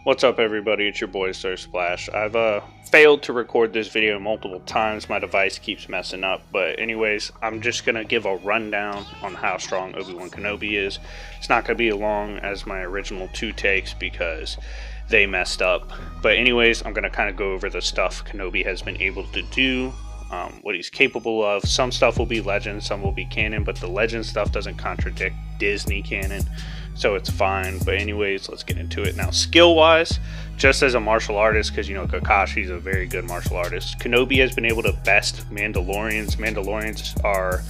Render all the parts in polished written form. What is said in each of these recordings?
What's up, everybody? It's your boy Sir Splash. I've failed to record this video multiple times. My device keeps messing up, but anyways, I'm just gonna give a rundown on how strong Obi Wan Kenobi is. It's not gonna be as long as my original 2 takes because they messed up. But anyways, I'm gonna kind of go over the stuff Kenobi has been able to do, what he's capable of. Some stuff will be legend, some will be canon, but the legend stuff doesn't contradict Disney canon, so it's fine. But anyways, let's get into it now. Skill wise, just as a martial artist, because you know Kakashi's a very good martial artist, Kenobi has been able to best Mandalorians. Mandalorians are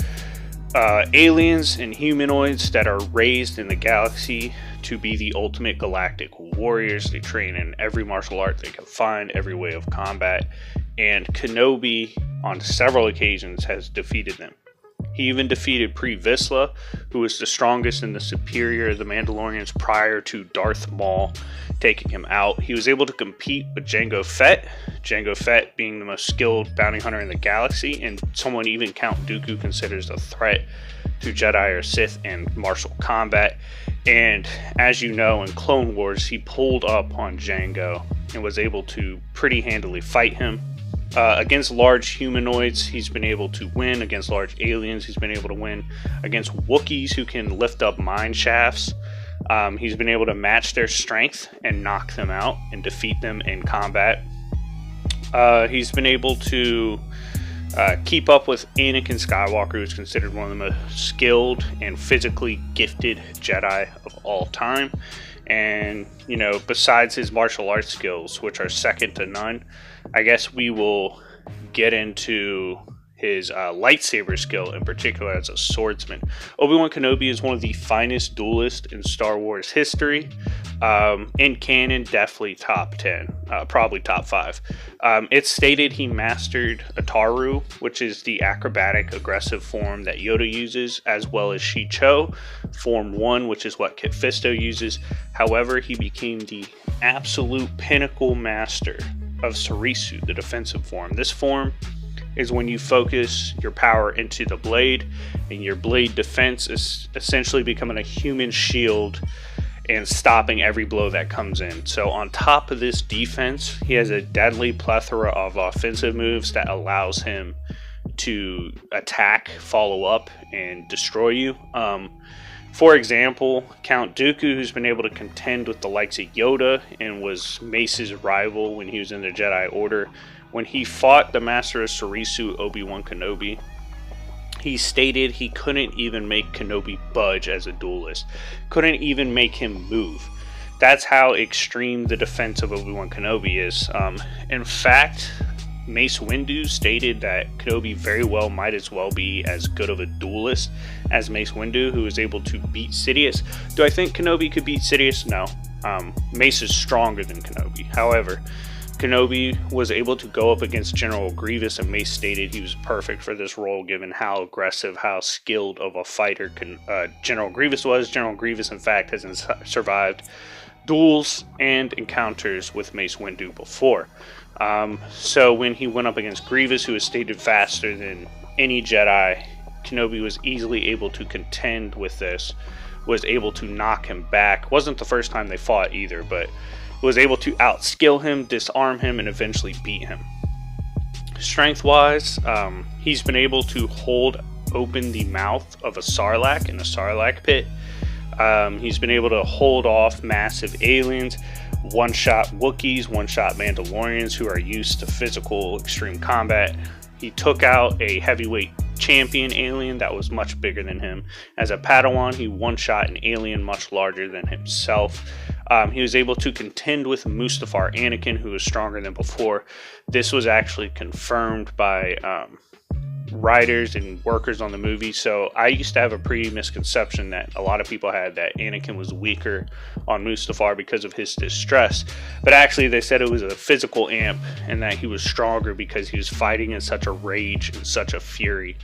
aliens and humanoids that are raised in the galaxy to be the ultimate galactic warriors. They train in every martial art they can find, every way of combat, and Kenobi on several occasions has defeated them. He even defeated Pre Vizsla, who was the strongest and the superior of the Mandalorians prior to Darth Maul taking him out. He was able to compete with Jango Fett, Jango Fett being the most skilled bounty hunter in the galaxy, and someone even Count Dooku considers a threat to Jedi or Sith in martial combat. And as you know, in Clone Wars, he pulled up on Jango and was able to pretty handily fight him. Against large humanoids, he's been able to win. Against large aliens, he's been able to win. Against Wookiees, who can lift up mine shafts, he's been able to match their strength and knock them out and defeat them in combat. He's been able to keep up with Anakin Skywalker, who's considered one of the most skilled and physically gifted Jedi of all time. And, you know, besides his martial arts skills, which are second to none, I guess we will get into his lightsaber skill in particular as a swordsman. Obi Wan Kenobi is one of the finest duelists in Star Wars history. In canon, definitely top 10, probably top 5. It's stated he mastered Ataru, which is the acrobatic aggressive form that Yoda uses, as well as Shicho, form 1, which is what Kit Fisto uses. However, he became the absolute pinnacle master of Sarisu, the defensive form. This form is when you focus your power into the blade, and your blade defense is essentially becoming a human shield and stopping every blow that comes in. So on top of this defense, he has a deadly plethora of offensive moves that allows him to attack, follow up, and destroy you. For example, Count Dooku, who's been able to contend with the likes of Yoda and was Mace's rival when he was in the Jedi Order, when he fought the Master of Sarisu, Obi Wan Kenobi, he stated he couldn't even make Kenobi budge as a duelist, couldn't even make him move. That's how extreme the defense of Obi Wan Kenobi is. In fact, Mace Windu stated that Kenobi very well might as well be as good of a duelist as Mace Windu, who was able to beat Sidious. Do I think Kenobi could beat Sidious? No. Mace is stronger than Kenobi. However, Kenobi was able to go up against General Grievous, and Mace stated he was perfect for this role given how aggressive, how skilled of a fighter General Grievous was. General Grievous, in fact, has survived duels and encounters with Mace Windu before. So when he went up against Grievous, who was stated faster than any Jedi, Kenobi was easily able to contend with this, was able to knock him back. Wasn't the first time they fought either, but was able to outskill him, disarm him, and eventually beat him. Strength-wise, he's been able to hold open the mouth of a Sarlacc in a Sarlacc pit. He's been able to hold off massive aliens, one-shot Wookiees, one-shot Mandalorians who are used to physical extreme combat. He took out a heavyweight champion alien that was much bigger than him. As a Padawan, he one-shot an alien much larger than himself. He was able to contend with Mustafar Anakin, who was stronger than before. This was actually confirmed by writers and workers on the movie. So I used to have a misconception that a lot of people had, that Anakin was weaker on Mustafar because of his distress, but actually they said it was a physical amp and that he was stronger because he was fighting in such a rage and such a fury.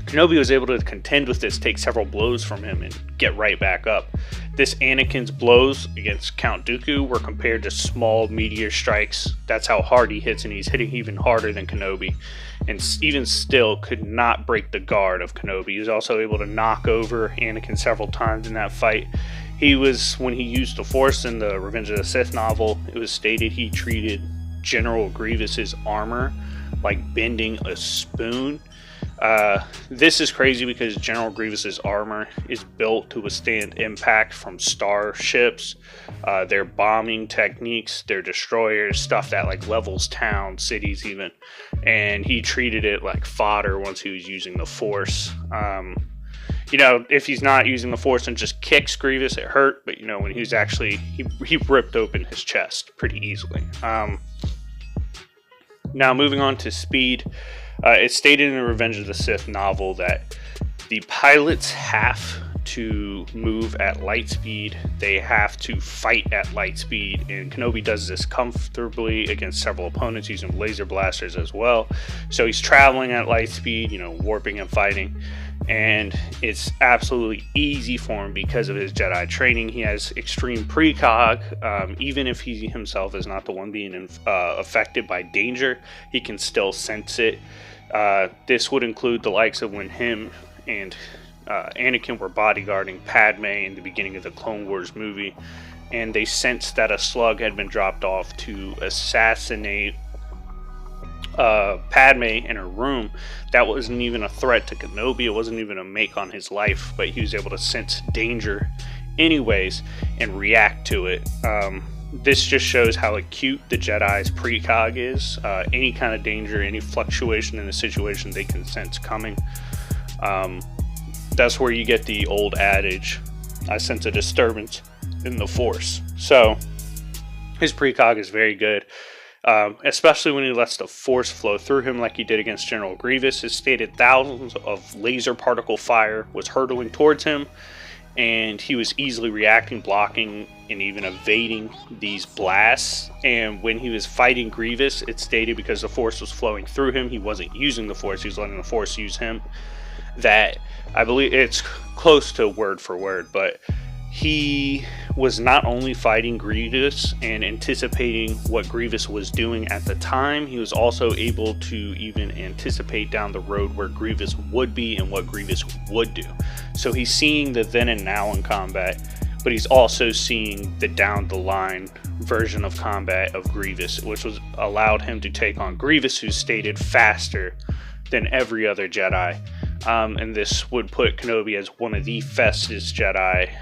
Kenobi was able to contend with this, take several blows from him, and get right back up. This Anakin's blows against Count Dooku were compared to small meteor strikes. That's how hard he hits, and he's hitting even harder than Kenobi, and even still could not break the guard of Kenobi. He was also able to knock over Anakin several times in that fight, When he used the Force in the Revenge of the Sith novel, it was stated he treated General Grievous's armor like bending a spoon. This is crazy because General Grievous's armor is built to withstand impact from starships, their bombing techniques, their destroyers, stuff that like levels towns, cities even, and he treated it like fodder once he was using the Force. You know, if he's not using the Force and just kicks Grievous, it hurt, but you know, when he was actually, he ripped open his chest pretty easily. Now moving on to speed, it's stated in the Revenge of the Sith novel that the pilots have to move at light speed, they have to fight at light speed, and Kenobi does this comfortably against several opponents using laser blasters as well. So he's traveling at light speed, you know, warping and fighting, and it's absolutely easy for him because of his Jedi training. He has extreme precog. Even if he himself is not the one being affected by danger, he can still sense it. This would include the likes of when him and Anakin were bodyguarding Padme in the beginning of the Clone Wars movie, and they sensed that a slug had been dropped off to assassinate Padme in her room. That wasn't even a threat to Kenobi, it wasn't even a make on his life, but he was able to sense danger anyways and react to it. This just shows how acute the Jedi's precog is. Any kind of danger, any fluctuation in the situation, they can sense coming. That's where you get the old adage, I sense a disturbance in the Force. So his precog is very good, especially when he lets the Force flow through him like he did against General Grievous. It's stated thousands of laser particle fire was hurtling towards him, and he was easily reacting, blocking, and even evading these blasts. And when he was fighting Grievous, it's stated because the Force was flowing through him, he wasn't using the Force, he was letting the Force use him, that I believe it's close to word for word, but he was not only fighting Grievous and anticipating what Grievous was doing at the time, he was also able to even anticipate down the road where Grievous would be and what Grievous would do. So he's seeing the then and now in combat, but he's also seeing the down the line version of combat of Grievous, which was allowed him to take on Grievous, who's stated faster than every other Jedi. And this would put Kenobi as one of the fastest Jedi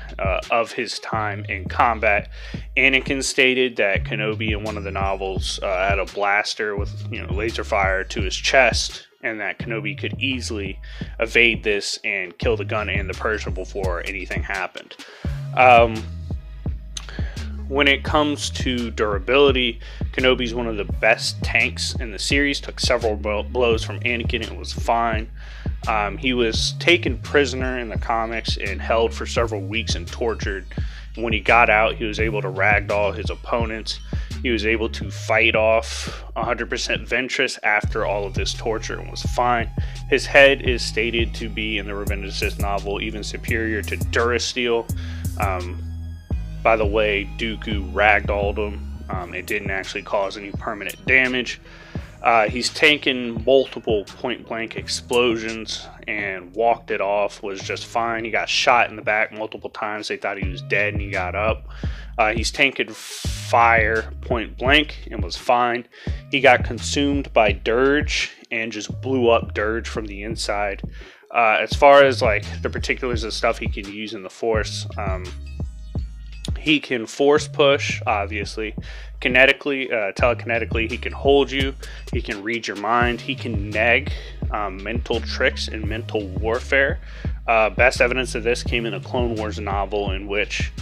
of his time in combat. Anakin stated that Kenobi in one of the novels had a blaster with, you know, laser fire to his chest, and that Kenobi could easily evade this and kill the gun and the Persian before anything happened. When it comes to durability, Kenobi's one of the best tanks in the series. Took several blows from Anakin and was fine. He was taken prisoner in the comics and held for several weeks and tortured. When he got out, he was able to ragdoll his opponents. He was able to fight off 100% Ventress after all of this torture and was fine. His head is stated to be, in the Revenge of the Sith novel, even superior to Durasteel. By the way, Dooku ragdolled him. It didn't actually cause any permanent damage. He's taken multiple point-blank explosions and walked it off, was just fine. He got shot in the back multiple times. They thought he was dead and he got up. He's taken fire point-blank and was fine. He got consumed by Dirge and just blew up Dirge from the inside. As far as like the particulars of stuff he can use in the Force, he can force push, obviously. Kinetically, telekinetically, he can hold you. He can read your mind. He can neg mental tricks and mental warfare. Best evidence of this came in a Clone Wars novel in which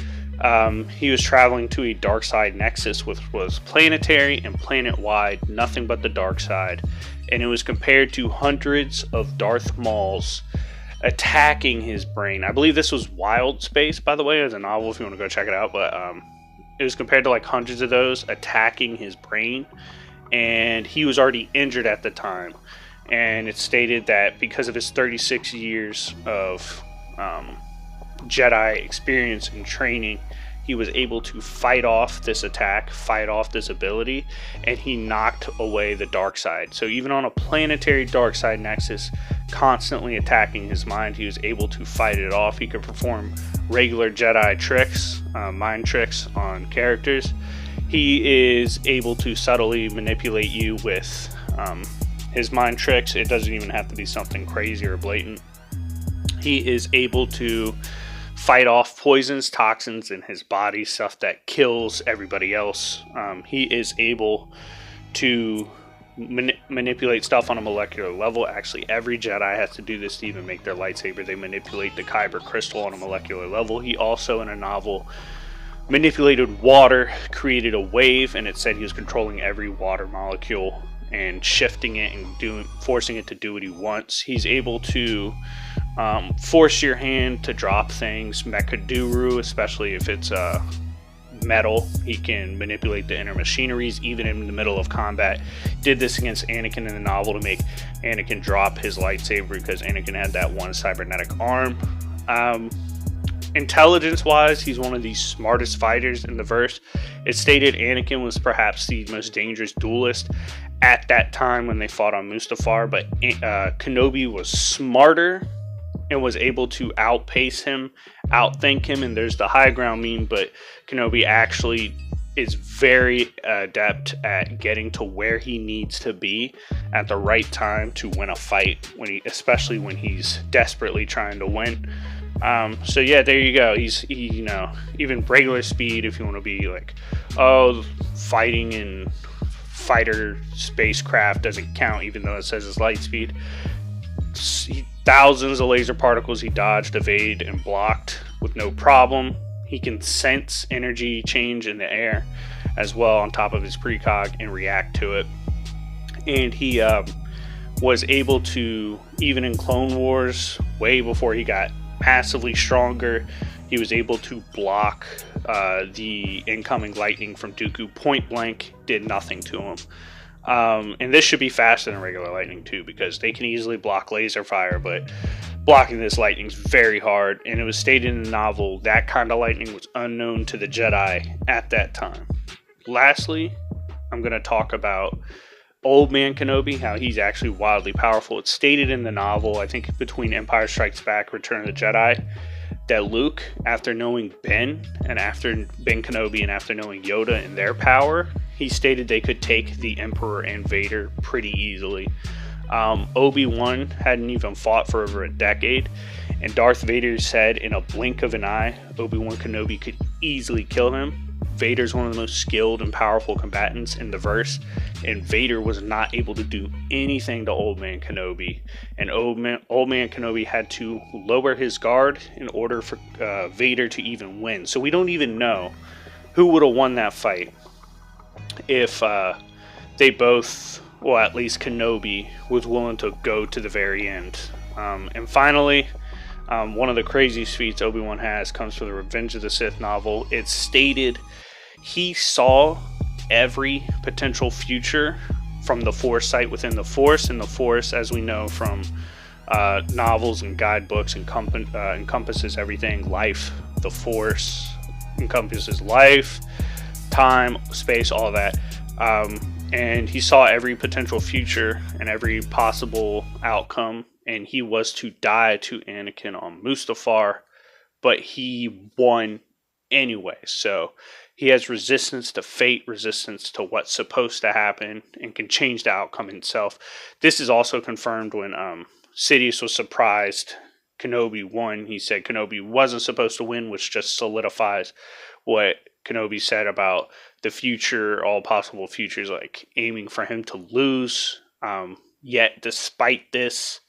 he was traveling to a dark side nexus, which was planetary and planet-wide, nothing but the dark side. And it was compared to hundreds of Darth Mauls attacking his brain. I believe this was Wild Space, by the way, as a novel if you want to go check it out, but it was compared to like hundreds of those attacking his brain, and he was already injured at the time. And it's stated that because of his 36 years of Jedi experience and training, he was able to fight off this attack, fight off this ability, and he knocked away the dark side. So even on a planetary dark side nexus constantly attacking his mind, he was able to fight it off. He could perform regular Jedi tricks, mind tricks on characters. He is able to subtly manipulate you with his mind tricks. It doesn't even have to be something crazy or blatant. He is able to fight off poisons, toxins in his body, stuff that kills everybody else. He is able to manipulate stuff on a molecular level. Actually, every Jedi has to do this to even make their lightsaber. They manipulate the Kyber crystal on a molecular level. He also, in a novel, manipulated water, created a wave, and it said he was controlling every water molecule and shifting it and forcing it to do what he wants. He's able to force your hand to drop things. Mechaduru, especially if it's metal, he can manipulate the inner machineries even in the middle of combat. Did this against Anakin in the novel to make Anakin drop his lightsaber because Anakin had that one cybernetic arm. Intelligence wise, he's one of the smartest fighters in the verse. It's stated Anakin was perhaps the most dangerous duelist at that time when they fought on Mustafar, but Kenobi was smarter and was able to outpace him, outthink him, and there's the high ground meme, but Kenobi actually is very adept at getting to where he needs to be at the right time to win a fight, especially when he's desperately trying to win. So yeah, there you go. He, you know, even regular speed, if you want to be like, oh, fighting in fighter spacecraft doesn't count, even though it says it's light speed. Thousands of laser particles he dodged, evaded, and blocked with no problem. He can sense energy change in the air as well on top of his precog and react to it. And he was able to, even in Clone Wars, way before he got massively stronger, he was able to block the incoming lightning from Dooku point blank. Did nothing to him. And this should be faster than regular lightning too, because they can easily block laser fire, but blocking this lightning is very hard. And it was stated in the novel that kind of lightning was unknown to the Jedi at that time. Lastly, I'm going to talk about Old Man Kenobi, how he's actually wildly powerful. It's stated in the novel, I think between Empire Strikes Back, Return of the Jedi, that Luke, after knowing Ben Kenobi and after knowing Yoda and their power, he stated they could take the Emperor and Vader pretty easily. Obi-Wan hadn't even fought for over a decade, and Darth Vader said in a blink of an eye, Obi-Wan Kenobi could easily kill him. Vader's one of the most skilled and powerful combatants in the verse, and Vader was not able to do anything to Old Man Kenobi. And Old Man Kenobi had to lower his guard in order for Vader to even win. So we don't even know who would have won that fight if they both, well, at least Kenobi was willing to go to the very end. And finally, one of the craziest feats Obi-Wan has comes from the Revenge of the Sith novel. It's stated he saw every potential future from the foresight within the Force, and the Force, as we know from novels and guidebooks, encompasses everything. Life, the Force encompasses life, time, space, all that. And he saw every potential future and every possible outcome, and he was to die to Anakin on Mustafar, but he won anyway. So he has resistance to fate, resistance to what's supposed to happen, and can change the outcome himself. This is also confirmed when Sidious was surprised Kenobi won. He said Kenobi wasn't supposed to win, which just solidifies what Kenobi said about the future, all possible futures, like aiming for him to lose. Yet, despite this,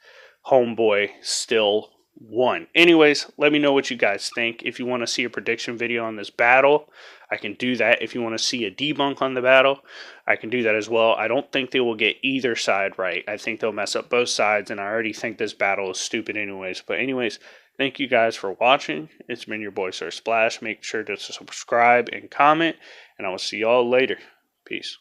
homeboy still won. Anyways, let me know what you guys think. If you want to see a prediction video on this battle, I can do that. If you want to see a debunk on the battle, I can do that as well. I don't think they will get either side right. I think they'll mess up both sides, and I already think this battle is stupid anyways. But anyways, thank you guys for watching. It's been your boy Sir Splash. Make sure to subscribe and comment, and I will see y'all later. Peace.